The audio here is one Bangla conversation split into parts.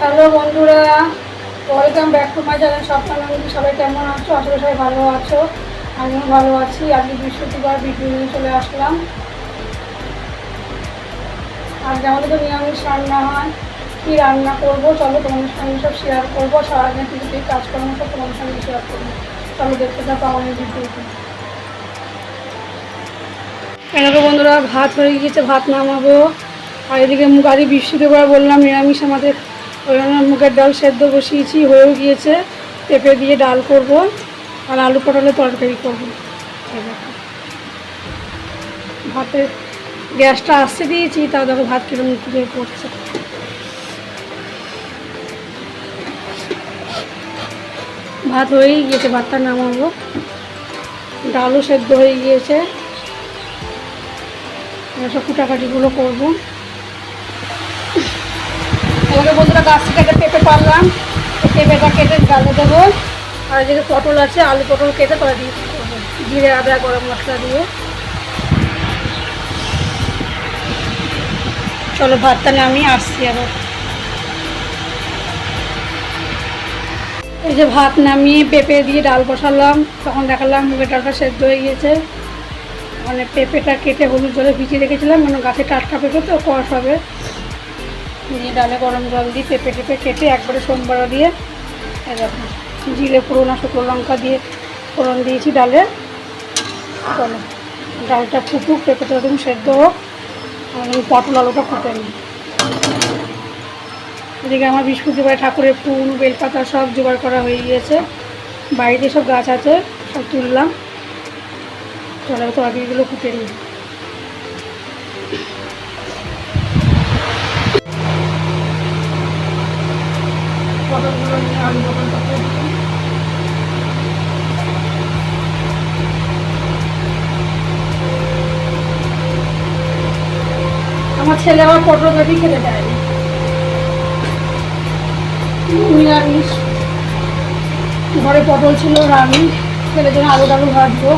হ্যালো বন্ধুরা, welcome back to my channel Swapnanandi. সবাই কেমন আছো? আসলে সবাই ভালো আছো, আমিও ভালো আছি। আজকে বৃহস্পতিবার ভিডিও নিয়ে চলে আসলাম। আজকে আমাদের তো নিরামিষ রান্না হয়। কী রান্না করবো চলো তোমাদের সঙ্গে সব শেয়ার করবো। সারাদিন টিভিতে কাজকর্ম সব তোমাদের সঙ্গে শেয়ার করবো। চলো দেখতে থাকো আমাদের ভিডিওতে। এদিকে বন্ধুরা ভাত হয়ে গিয়েছে, ভাত নামাবো। আর এদিকে আজকে বৃহস্পতিবার বললাম নিরামিষ আমাদের, ওই জন্য মুগের ডাল সেদ্ধ বসিয়েছি, হয়েও গিয়েছে। পেঁপে দিয়ে ডাল করব আর আলু পটলের তরকারি করবো। ভাতের গ্যাসটা আসতে দিয়েছি, তাও দেখো ভাত কিরম দিয়ে পড়ছে। ভাত হয়েই গিয়েছে, ভাতটা নামাবো। ডালও সেদ্ধ হয়ে গিয়েছে, সব কুটাকাটিগুলো করবো। আমাকে বন্ধুরা গাছ থেকে একটা পেঁপে পারলাম, পেঁপেটা কেটে ডালে দেবো। আর এদিকে পটল আছে, আলু পটল কেটে তবে দিয়ে করবো জিরে আদা গরম মশলা দিয়ে। চলো ভাতটা নামিয়ে আসছি আবার। এই যে ভাত নামিয়ে পেঁপে দিয়ে ডাল বসালাম, তখন দেখালাম মুগের ডালটা সেদ্ধ হয়ে গিয়েছে। মানে পেঁপেটা কেটে হলুদ জলে ভিজিয়ে রেখেছিলাম, মানে গাছে টাটকা পেঁপে তো কষ হবে। দিয়ে ডালে গরম জল দিয়ে পেঁপে কেটে একবারে সোমবারা দিয়ে এরকম জিরে ফোড়ন আর শুকনো লঙ্কা দিয়ে ফোড়ন দিয়েছি ডালে। চলো ডালটা ফুটুক, পেঁপেটা একদম সেদ্ধ হোক, আর পটল আলুটা ফুটে নিই। এদিকে আমার বৃহস্পতিবার ঠাকুরের ফুল বেলপাতা সব জোগাড় করা হয়ে গিয়েছে। বাড়িতে সব গাছ আছে, সব তুললাম। চলো তরকারিগুলো ফুটে নিই। পটলগুলো নিয়ে আলু পটলটা আমার ছেলে আবার পটল ভাজি খেতে চায় না, নিরামিষ। ঘরে পটল ছিল, আমি ছেলের জন্য আলু টালু ভাজবো।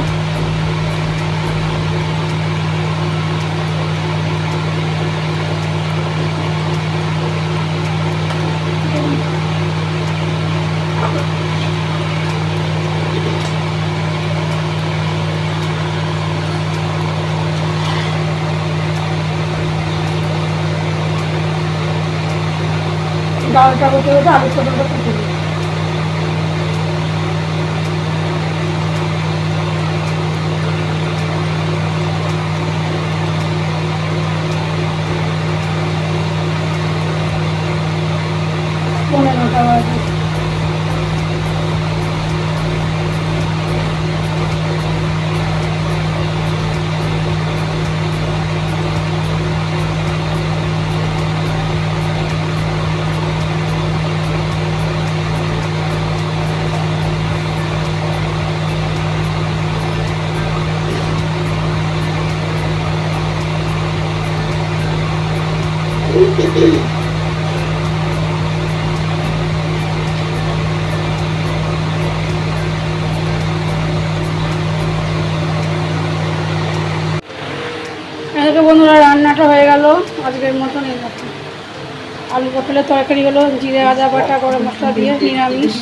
ডালটা হতে হতে আলু পটলটা ফুটে দিই। পনেরোটা বাজে। এদিকে বন্ধুরা রান্নাটা হয়ে গেল আজকের মতন। এই মতন আলু পটলের তরকারি হলো, জিরে আদা বাটা গরম মশলা দিয়ে নিরামিষ।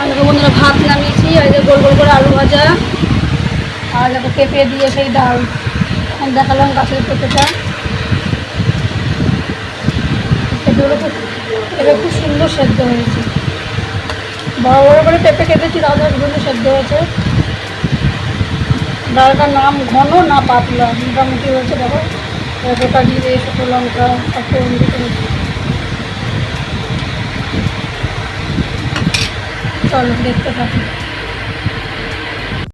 এদিকে বন্ধুরা ভাত নামিয়েছি, আর যে গোল গোল করে আলু ভাজা, আর দেখো পেঁপে দিয়ে সেই ডাল। দেখালাম গাছের পেঁপেটা, পেঁপে খুব সুন্দর সেদ্ধ হয়েছে। বড় বড় করে পেঁপে কেটেছি, তাহলে সুন্দর সেদ্ধ হয়েছে। ডালটার নাম ঘন না পাতলা, মোটামুটি হয়েছে। দেখো গোটা জিরে শুকনো লঙ্কা সব ফোড়ন দিতে হয়েছে। চলো দেখতে থাকি।